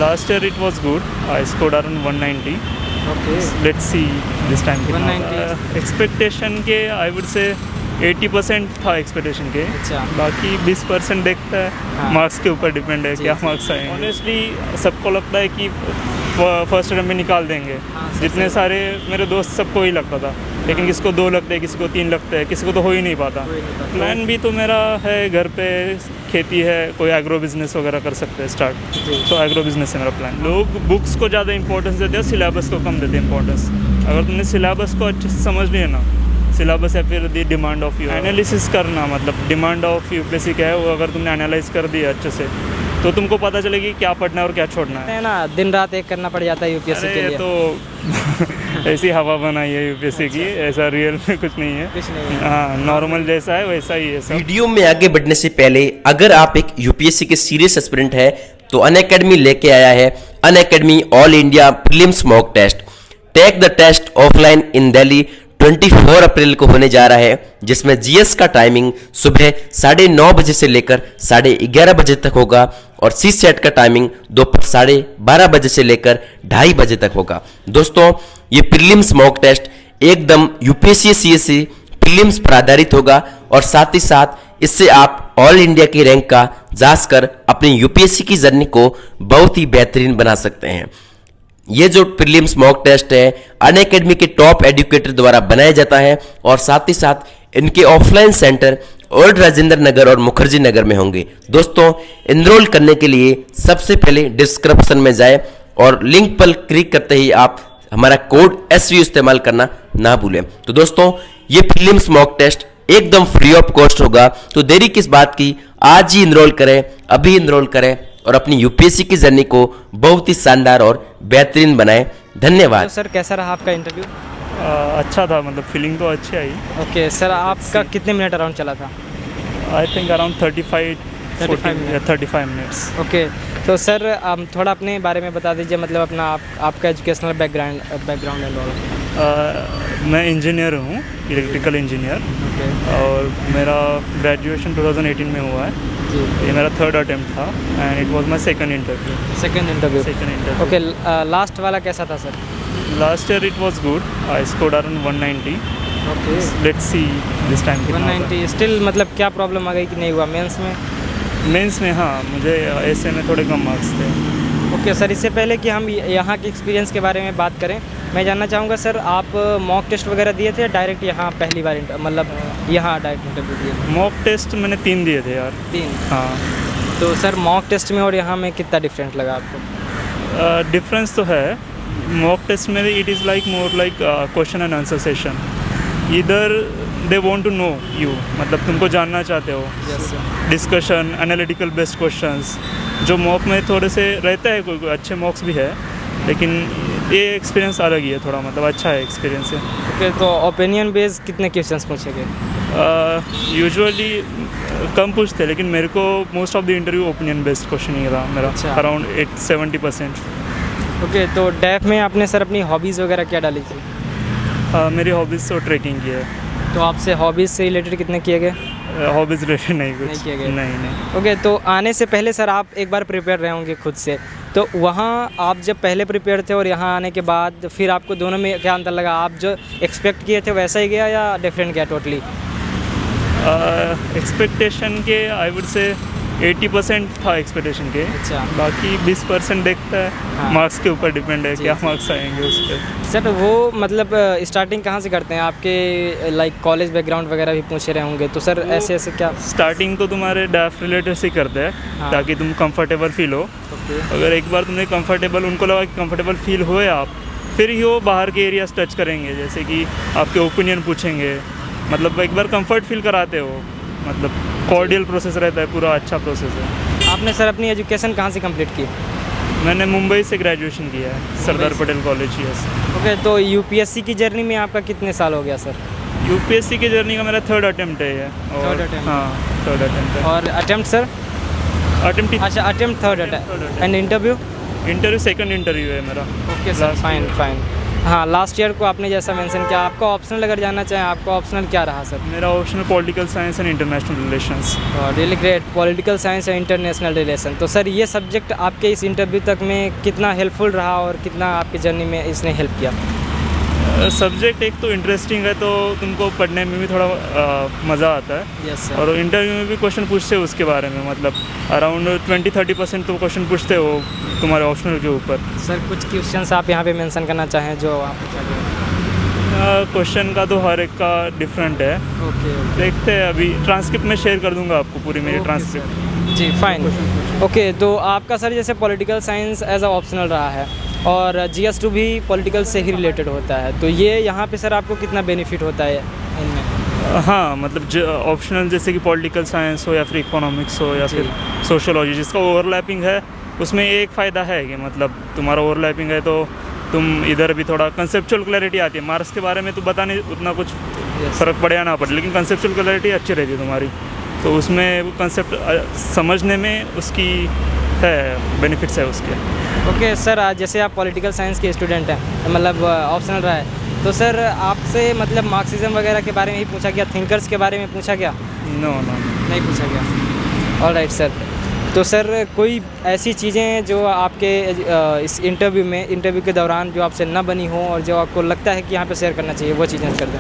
Last year it was good. I scored around 190. Okay. Let's see this time. 190. Expectation के I would say 80% था expectation के. अच्छा. बाकी 20% देखता है. हाँ. मार्क्स के ऊपर डिपेंड है जी, क्या जी. मार्क्स आएंगे. ऑनेस्टली सबको लगता है कि फर्स्ट अटेम्प्ट में निकाल देंगे. हाँ, जितने सारे मेरे दोस्त सबको ही लगता था. लेकिन किसी को 2 लगते हैं, किसी को 3 लगते हैं, किसी को तो हो ही नहीं पाता. प्लान भी तो मेरा है, घर पे खेती है, कोई एग्रो बिजनेस वगैरह कर सकते हैं स्टार्ट. तो एग्रो बिजनेस है मेरा प्लान. लोग बुक्स को ज़्यादा इंपॉर्टेंस देते हैं, सिलेबस को कम देते हैं इंपॉर्टेंस. अगर तुमने सिलेबस को अच्छे से समझ लिया ना, सिलेबस या फिर दी डिमांड ऑफ यू एनालिसिस करना, मतलब डिमांड ऑफ यूपीएससी क्या है वो अगर तुमने एनालाइज कर दिया अच्छे से तो तुमको पता चलेगी क्या पढ़ना है और क्या छोड़ना है. ना दिन रात एक करना पड़ जाता है यूपीएससी के अरे लिए. तो ऐसी हवा बनाई है यूपीएससी की, ऐसा रियल में कुछ नहीं है. कुछ नहीं है. हाँ, नॉर्मल जैसा है वैसा ही है सब. वीडियो में आगे बढ़ने से पहले अगर आप एक यूपीएससी के सीरियस एस्पिरेंट है तो अनअकैडमी लेके आया है Unacademy all India prelims mock test. Take the test offline in Delhi 24 April को होने जा रहा है, जिसमें जीएस का टाइमिंग सुबह 9:30 बजे से लेकर 11:30 बजे तक होगा और सी सेट का टाइमिंग दोपहर 12:30 बजे से लेकर 2:30 बजे तक होगा. दोस्तों, ये प्रीलिम्स मॉक टेस्ट एकदम यूपीएससी सीएससी प्रीलिम्स पर आधारित होगा और साथ ही साथ इससे आप ऑल इंडिया की रैंक का जांच कर अपनी यूपीएससी की जर्नी को बहुत ही बेहतरीन बना सकते हैं. ये जो प्रीलिम्स मॉक टेस्ट है अनअकैडमी के टॉप एजुकेटर द्वारा बनाया जाता है और साथ ही साथ इनके offline centre old Rajendra Nagar और मुखर्जी नगर में होंगे. दोस्तों, इनरोल करने के लिए सबसे पहले डिस्क्रिप्शन में जाए और लिंक पर क्लिक करते ही आप हमारा कोड SVU इस्तेमाल करना ना भूलें. तो दोस्तों, ये प्रीलिम्स मॉक टेस्ट एकदम फ्री ऑफ कॉस्ट होगा, तो देरी किस बात की, आज ही इनरोल करें, अभी इनरोल करें और अपनी यूपीएससी की जर्नी को बहुत ही शानदार और बेहतरीन बनाएं. धन्यवाद. तो सर कैसा रहा आपका इंटरव्यू? अच्छा था, मतलब फीलिंग तो अच्छी आई. ओके सर, आपका कितने मिनट अराउंड चला था? I think around 35 minutes. Okay, तो सर आप थोड़ा अपने बारे में बता दीजिए, मतलब अपना आपका एजुकेशनल बैकग्राउंड एंड ऑल. मैं इंजीनियर हूँ, इलेक्ट्रिकल इंजीनियर. और मेरा ग्रेजुएशन 2018 में हुआ है. ये मेरा 3rd अटेम्प्ट था and it was my second interview. Okay, last वाला कैसा था sir? Last year it was good. I scored around 190. Okay, let's see this time. 190 still, मतलब क्या प्रॉब्लम आ गई कि नहीं हुआ मेंस में? मेंस में हाँ, मुझे ऐसे में थोड़े कम मार्क्स थे. ओके सर, इससे पहले कि हम यहाँ के एक्सपीरियंस के बारे में बात करें, मैं जानना चाहूँगा सर, आप मॉक टेस्ट वगैरह दिए थे या डायरेक्ट यहाँ पहली बार मतलब यहाँ डायरेक्ट इंटरव्यू दिए? मॉक टेस्ट मैंने 3 दिए थे यार. 3? हाँ. तो सर मॉक टेस्ट में और यहाँ में कितना डिफरेंट लगा आपको? डिफरेंस तो है. मॉक टेस्ट में it is like more like question and answer session. इधर they want to know you, मतलब तुमको जानना चाहते हो. Discussion, analytical based questions. जो मॉक में थोड़े से रहता है, कोई अच्छे मॉक्स भी है, लेकिन ये एक्सपीरियंस अलग ही है थोड़ा, मतलब अच्छा है एक्सपीरियंस है. ओके, तो ओपिनियन बेस्ड कितने क्वेश्चंस पूछे गए? यूजुअली कम पूछते, लेकिन मेरे को most of the interview opinion based question ही रहा मेरा. अच्छा. अराउंड 70%. ओके, तो डेफ में आपने सर अपनी हॉबीज़ वगैरह क्या डाली थी? मेरी हॉबीज़ तो ट्रैकिंग की है. तो आपसे हॉबीज़ से रिलेटेड कितने किए गए? हॉबीज़ रिलेटेड नहीं कुछ. नहीं किए गए? नहीं. ओके, तो आने से पहले सर आप एक बार प्रिपेयर रहे होंगे खुद से, तो वहाँ आप जब पहले प्रिपेयर थे और यहाँ आने के बाद फिर आपको दोनों में क्या अंतर लगा? आप जो एक्सपेक्ट किए थे वैसा ही गया या डिफरेंट गया टोटली? एक्सपेक्टेशन के आई वुड से 80% था एक्सपेक्टेशन के. अच्छा. बाकी 20% देखता है. हाँ. मार्क्स के ऊपर डिपेंड है, क्या जी. मार्क्स आएंगे उस पर. सर वो मतलब स्टार्टिंग कहाँ से करते हैं? आपके लाइक कॉलेज बैकग्राउंड वगैरह भी पूछ रहे होंगे, तो सर ऐसे क्या? स्टार्टिंग तो तुम्हारे डैफ रिलेटेड से करते हैं. हाँ. ताकि तुम कंफर्टेबल फील हो. अगर एक बार तुमने कंफर्टेबल, उनको लगा कि कंफर्टेबल फील हुए आप, फिर ही वो बाहर के एरियाज टच करेंगे, जैसे कि आपके ओपिनियन पूछेंगे. मतलब एक बार कंफर्ट फील कराते हो, मतलब कॉर्डियल प्रोसेस रहता है पूरा, अच्छा प्रोसेस है. आपने सर अपनी एजुकेशन कहाँ से कंप्लीट की? मैंने मुंबई से ग्रेजुएशन किया है, Sardar Patel college. Yes. Okay, तो यूपीएससी की जर्नी में आपका कितने साल हो गया सर? यूपीएससी की जर्नी का मेरा 3rd अटेम्प्ट है ये. Third attempt? हाँ, 3rd अटेम्प्ट है. और अटेम्प्ट सर? अटेम्प्ट. अच्छा, attempt 3rd attempt. And interview? Interview 2nd interview है मेरा. Okay sir, fine. हाँ, लास्ट ईयर को आपने जैसा मेंशन किया, आपका ऑप्शनल अगर जानना चाहें, आपका ऑप्शनल क्या रहा सर? मेरा optional political science and international relations. Really great, political science और इंटरनेशनल रिलेशन। तो सर ये सब्जेक्ट आपके इस इंटरव्यू तक में कितना हेल्पफुल रहा और कितना आपकी जर्नी में इसने हेल्प किया? सब्जेक्ट एक तो इंटरेस्टिंग है, तो तुमको पढ़ने में भी थोड़ा मज़ा आता है। Yes sir. और इंटरव्यू में भी क्वेश्चन पूछते हो उसके बारे में, मतलब अराउंड 20-30% तो क्वेश्चन पूछते हो तुम्हारे ऑप्शनल के ऊपर। सर कुछ क्वेश्चंस आप यहाँ पे मेंशन करना चाहें जो आप क्वेश्चन का तो हर एक का डिफरेंट है। ओके देखते हैं, अभी ट्रांसक्रिप्ट में शेयर कर दूंगा आपको पूरी मेरी ट्रांसक्रिप्ट। जी फाइन। ओके, तो आपका सर जैसे political science as a optional रहा है और GS2 भी पॉलिटिकल से ही रिलेटेड होता है, तो ये यहाँ पे सर आपको कितना बेनिफिट होता है इनमें? हाँ, मतलब ऑप्शनल जैसे कि पॉलिटिकल साइंस हो या फिर इकोनॉमिक्स हो या जी। फिर सोशोलॉजी, जिसका ओवरलैपिंग है, उसमें एक फ़ायदा है कि मतलब तुम्हारा ओवरलैपिंग है तो तुम इधर भी थोड़ा कंसेप्चुअल क्लैरिटी आती है। मार्क्स के बारे में तो बताने उतना कुछ फ़र्क पड़े या ना पड़े, लेकिन कंसेप्चुअल क्लैरिटी अच्छी रहती है तुम्हारी, तो उसमें कंसेप्ट समझने में उसकी है बेनिफिट्स है उसके। ओके सर, आज जैसे आप पॉलिटिकल साइंस के स्टूडेंट हैं, मतलब ऑप्शनल रहा है, तो सर आपसे मतलब मार्क्सिज्म वगैरह के बारे में ही पूछा गया, थिंकर्स के बारे में पूछा गया? नो नहीं पूछा गया। Alright sir. तो सर कोई ऐसी चीज़ें जो आपके इस इंटरव्यू के दौरान जो आपसे ना बनी हो और जो आपको लगता है कि यहाँ पे शेयर करना चाहिए, वो चीज़ें कर दें?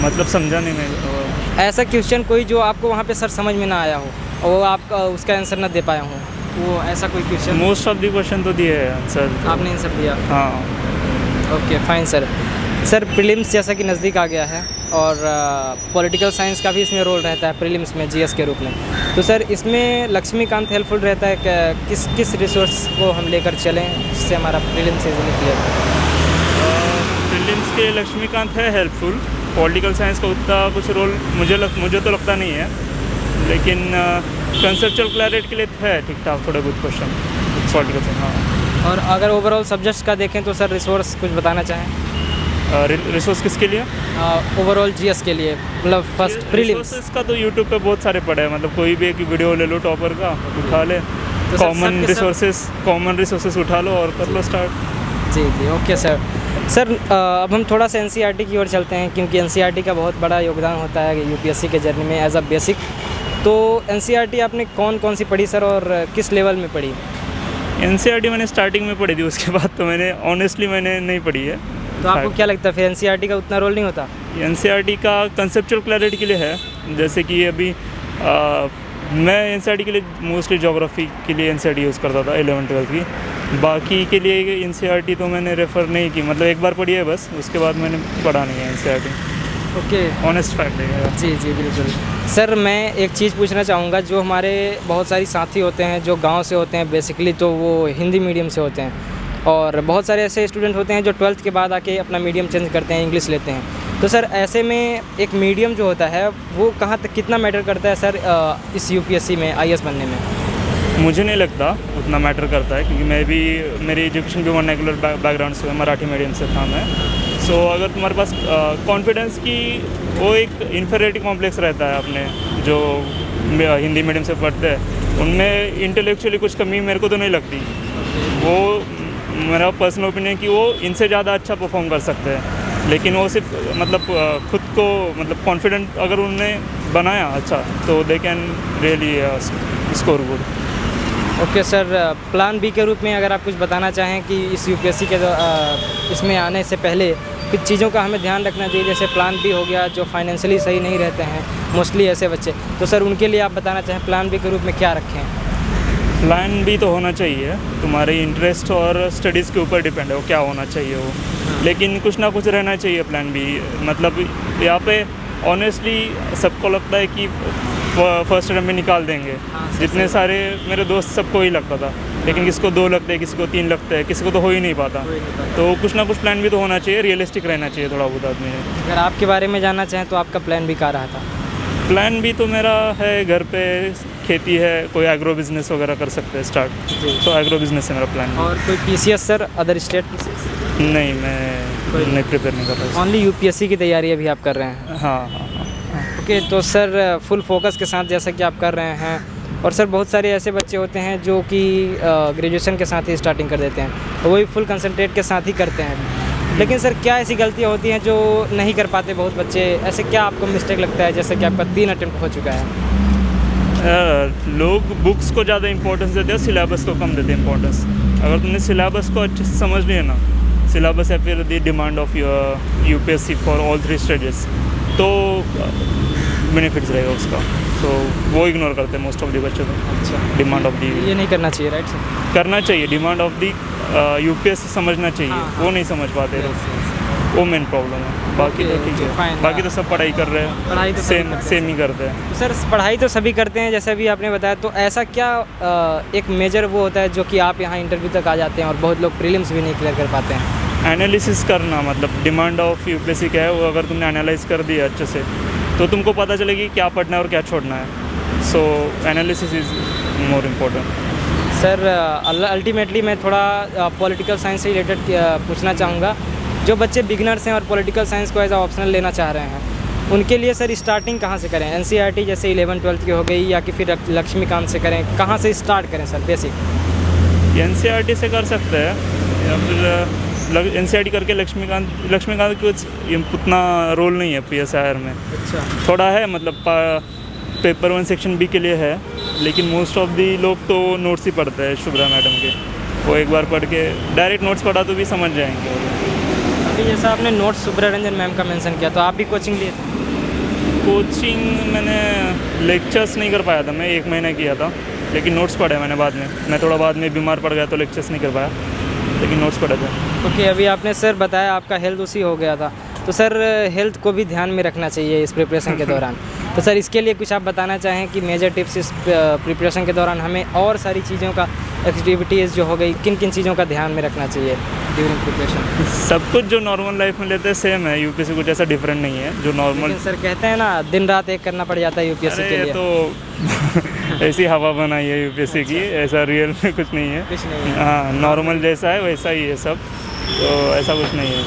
मतलब समझा नहीं मैं। ऐसा क्वेश्चन कोई जो आपको वहाँ पे सर समझ में ना आया हो और वो आप उसका आंसर ना दे पाया हो, वो ऐसा कोई question? Most of the question तो दिए हैं आंसर। आपने आंसर दिया? हाँ। Okay fine sir. Sir prelims जैसा कि नज़दीक आ गया है और पॉलिटिकल साइंस का भी इसमें रोल रहता है प्रीलिम्स में GS के रूप में, तो सर इसमें लक्ष्मीकांत हेल्पफुल रहता है कि किस रिसोर्स को हम लेकर चलें जिससे हमारा प्रीलिम्स इजीली क्लियर हो? प्रीलिम्स के लक्ष्मीकांत है हेल्पफुल, पॉलिटिकल साइंस का उतना कुछ रोल मुझे तो लगता नहीं है, लेकिन कंसेप्चुअल क्लैरिटी के लिए है ठीक ठाक थोड़े बहुत क्वेश्चन पॉलिटिकल साइंस। हाँ। और अगर ओवरऑल सब्जेक्ट्स का देखें तो सर रिसोर्स कुछ बताना चाहें? रिसोर्स किसके लिए? ओवरऑल GS के लिए, मतलब फर्स्ट प्रीलिम्स। रिसोर्सेज का तो यूट्यूब पे बहुत सारे पड़े हैं, मतलब कोई भी एक वीडियो ले लो टॉपर का, उठा ले, तो सर कॉमन रिसोर्सेज उठा लो और कर लो स्टार्ट। जी ओके सर। सर अब हम थोड़ा सा NCERT की ओर चलते हैं, क्योंकि NCERT का बहुत बड़ा योगदान होता है UPSC के जर्नी में एज अ बेसिक। तो NCERT आपने कौन सी पढ़ी सर और किस लेवल में पढ़ी? NCERT मैंने स्टार्टिंग में पढ़ी थी, उसके बाद तो मैंने ऑनेस्टली नहीं पढ़ी है। तो आपको क्या लगता है फिर NCERT का उतना रोल नहीं होता? NCERT का कंसेप्चुअल क्लैरिटी के लिए है, जैसे कि अभी मैं NCERT के लिए मोस्टली ज्योग्राफी के लिए NCERT यूज़ करता था 11th-12th की, बाकी के लिए NCERT तो मैंने रेफ़र नहीं की, मतलब एक बार पढ़ी है बस, उसके बाद मैंने पढ़ा नहीं है NCERT। ओके, ऑनेस्ट फैक्ट है। जी बिल्कुल। सर मैं एक चीज़ पूछना चाहूँगा, जो हमारे बहुत सारी साथी होते हैं जो गांव से होते हैं बेसिकली, तो वो हिंदी मीडियम से होते हैं, और बहुत सारे ऐसे स्टूडेंट होते हैं जो 12th के बाद आके अपना मीडियम चेंज करते हैं, इंग्लिश लेते हैं। तो सर ऐसे में एक मीडियम जो होता है वो कहाँ तक कितना मैटर करता है सर इस UPSC में IAS बनने में? मुझे नहीं लगता उतना मैटर करता है, क्योंकि मेरी एजुकेशन भी वर्नाकुलर बैकग्राउंड से, मराठी मीडियम से था मैं। सो अगर तुम्हारे पास कॉन्फिडेंस की वो एक इन्फीरियरिटी कॉम्प्लेक्स रहता है अपने जो हिंदी मीडियम से पढ़ते हैं, उनमें इंटेलेक्चुअली कुछ कमी मेरे को तो नहीं लगती। वो मेरा पर्सनल ओपिनियन कि वो इनसे ज़्यादा अच्छा परफॉर्म कर सकते हैं, लेकिन वो सिर्फ मतलब खुद को मतलब कॉन्फिडेंट अगर उन्होंने बनाया अच्छा, तो they can really score good. Okay sir, plan B के रूप में अगर आप कुछ बताना चाहें कि इस UPSC के इसमें आने से पहले कुछ चीज़ों का हमें ध्यान रखना चाहिए, जैसे प्लान B हो गया, जो फाइनेंशियली सही नहीं रहते हैं मोस्टली ऐसे बच्चे, तो सर उनके लिए आप बताना चाहें प्लान B के रूप में क्या रखें? प्लान B तो होना चाहिए, तुम्हारे इंटरेस्ट और स्टडीज़ के ऊपर डिपेंड है वो क्या होना चाहिए वो, लेकिन कुछ ना कुछ रहना चाहिए प्लान B। मतलब यहाँ पे ऑनेस्टली सबको लगता है कि फर्स्ट अटेम्प्ट में निकाल देंगे, जितने सारे मेरे दोस्त सबको ही लगता था, लेकिन किसी को 2 लगते हैं, किसी को 3 लगते हैं, किसी को तो हो ही नहीं पाता। तो कुछ ना कुछ प्लान B तो होना चाहिए, रियलिस्टिक रहना चाहिए थोड़ा बहुत आदमी। अगर आपके बारे में जानना चाहें तो आपका प्लान B क्या रहा था? प्लान B तो मेरा है घर पे खेती है, कोई एग्रो बिजनेस वगैरह कर सकते हैं स्टार्ट, तो एग्रो बिजनेस है मेरा प्लान। और कोई PCS sir, other state PCS? नहीं, मैं नहीं प्रिपेयर नहीं कर रहा। ओनली UPSC की तैयारी अभी आप कर रहे हैं? हाँ। ओके, तो सर फुल फोकस के साथ जैसा कि आप कर रहे हैं, और सर बहुत सारे ऐसे बच्चे होते हैं जो कि ग्रेजुएशन के साथ ही स्टार्टिंग कर देते हैं, वही फुल कंसंट्रेट के साथ ही करते हैं, लेकिन सर क्या ऐसी गलतियाँ होती हैं जो नहीं कर पाते बहुत बच्चे, ऐसे क्या आपको मिस्टेक लगता है जैसे कि आपका 3 अटेम्प्ट हो चुका है? लोग बुक्स को ज़्यादा इंपॉर्टेंस देते हैं, सिलेबस को कम देते हैं इंपॉर्टेंस। अगर तुमने सिलेबस को अच्छे से समझ लिया ना, सिलेबस है फिर the demand of your UPSC for all 3 stages, तो बेनिफिट्स रहेगा उसका। तो वो इग्नोर करते हैं मोस्ट ऑफ द बच्चे तो। अच्छा, डिमांड ऑफ दी ये नहीं करना चाहिए, राइट सर? करना चाहिए, डिमांड ऑफ दी यूपीएससी समझना चाहिए। हाँ, वो नहीं समझ पाते लोग, वो मेन प्रॉब्लम है। बाकी तो Okay, ठीक okay, है, fine, बाकी तो सब पढ़ाई कर रहे हैं, पढ़ाई तो सभी करते हैं। सेम ही करते हैं। तो सर पढ़ाई तो सभी करते हैं जैसे अभी आपने बताया, तो ऐसा क्या एक मेजर वो होता है जो कि आप यहाँ इंटरव्यू तक आ जाते हैं और बहुत लोग प्रीलिम्स भी नहीं क्लियर कर पाते हैं? एनालिसिस करना, मतलब डिमांड ऑफ यूपीएससी क्या है वो अगर तुमने एनालाइज कर दिया अच्छे से तो तुमको पता चलेगी क्या पढ़ना है और क्या छोड़ना है। So analysis is more important. Sir ultimately मैं थोड़ा पॉलिटिकल साइंस से रिलेटेड पूछना चाहूँगा। जो बच्चे बिगनर्स हैं और पॉलिटिकल साइंस को एज आ ऑप्शनल लेना चाह रहे हैं, उनके लिए सर स्टार्टिंग कहाँ से करें? एनसीईआरटी जैसे 11-12 की हो गई, या कि फिर लक्ष्मीकांत से करें? कहाँ से स्टार्ट करें सर बेसिक? एनसीईआरटी से कर सकते हैं, या फिर एनसीईआरटी करके लक्ष्मीकांत कुछ उतना रोल नहीं है पीएसआईआर में। अच्छा, थोड़ा है, मतलब पेपर 1 सेक्शन बी के लिए है, लेकिन मोस्ट ऑफ दी लोग तो नोट्स ही पढ़ते हैं शुभ्रा मैडम के। वो एक बार पढ़ के डायरेक्ट नोट्स पढ़ा तो भी समझ जाएंगे। अभी जैसा आपने नोट्स सुब्रा रंजन मैम का मेंशन किया, तो आप भी कोचिंग लिए थे? कोचिंग मैंने लेक्चर्स नहीं कर पाया था, मैं 1 महीना किया था, लेकिन नोट्स पढ़े मैंने बाद में। मैं थोड़ा बाद में बीमार पड़ गया तो लेक्चर्स नहीं कर पाया, लेकिन नोट्स पढ़े थे। ओके, अभी आपने सर बताया आपका हेल्थ उसी हो गया था, तो सर हेल्थ को भी ध्यान में रखना चाहिए इस प्रिपरेशन के दौरान। तो सर इसके लिए कुछ आप बताना चाहें कि मेजर टिप्स इस प्रिपरेशन के दौरान हमें और सारी चीज़ों का, एक्टिविटीज़ जो हो गई, किन किन चीज़ों का ध्यान में रखना चाहिए ड्यूरिंग प्रिपरेशन? सब कुछ जो नॉर्मल लाइफ में लेते हैं सेम है, यूपीएससी कुछ ऐसा डिफरेंट नहीं है जो नॉर्मल। लेकिन सर कहते हैं ना दिन रात एक करना पड़ जाता है यूपीएससी के लिए। तो ऐसी हवा बनाई है यूपीएससी की, ऐसा रियल में कुछ नहीं है। कुछ नहीं है। हाँ, नॉर्मल जैसा है वैसा ही है सब, तो ऐसा कुछ नहीं है।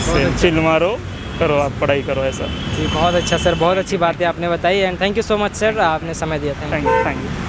सेम चिल मारो, करो, आप पढ़ाई करो, ऐसा। जी बहुत अच्छा सर, बहुत अच्छी बातें आपने बताई, and thank you so much sir, आपने समय दिया। Thank you. Thank you.